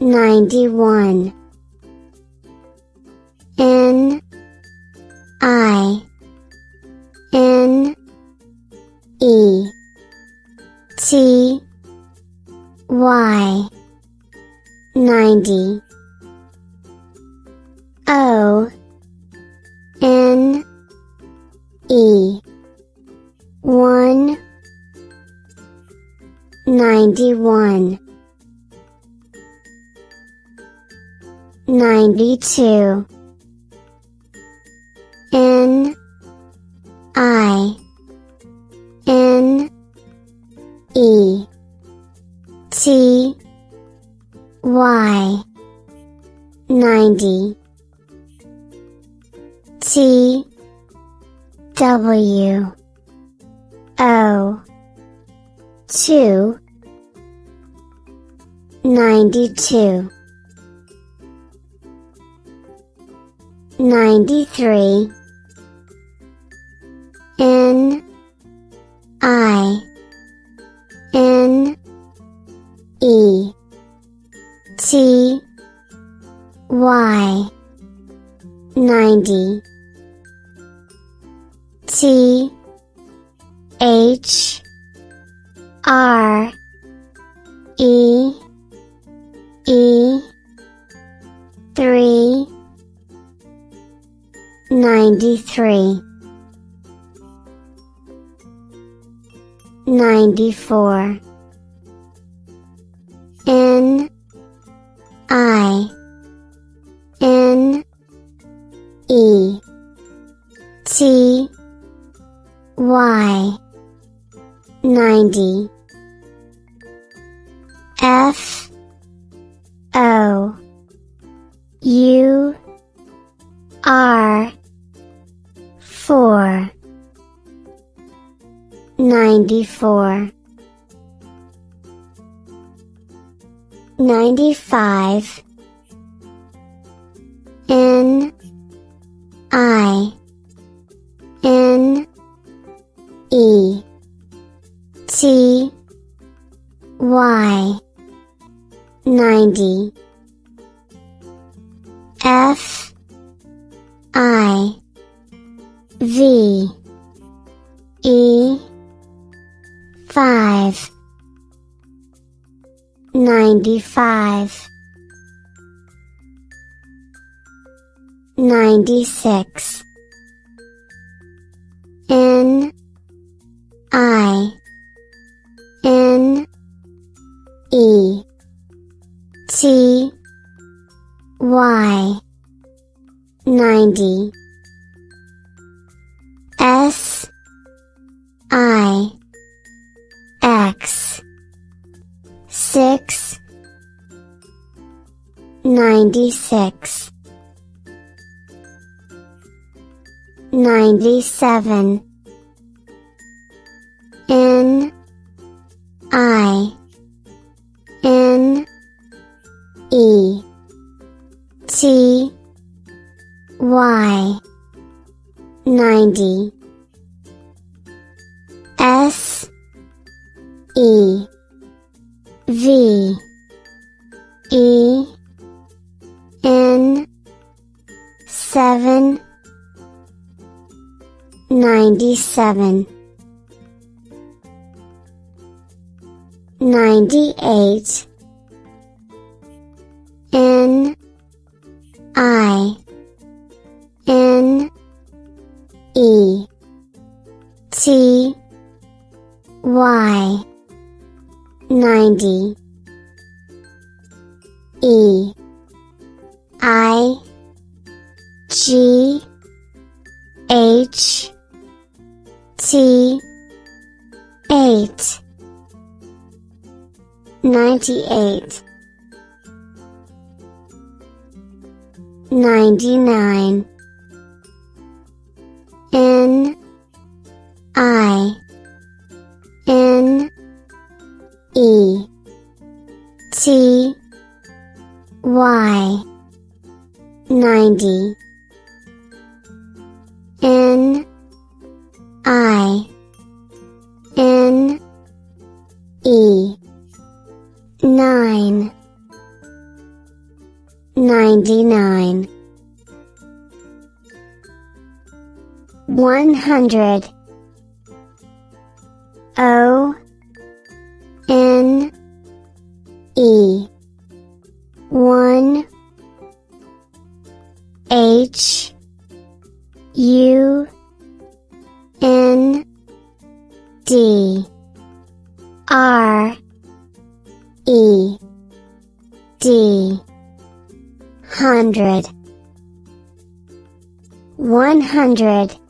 91. N I N E T Y 90. O N E 1 91. 92. N I N E T Y 90. T W O 2 92. 93. N I N E T Y 90. T H R E E 3 93. 94. N I N E T Y 90. F O U R 4 94. 95. N I N E T Y 90. F I V E 5 95. 96. N I N E T Y 90. S I X 6 96. 97. N I N E T Y 90. S E V E N 7 97. 98. N I N E T Y 90. E I G H T 8 98. 99. N I N E T Y 90. N I N E 9 99, 100, O N E 1 H U N D R E D 100, 100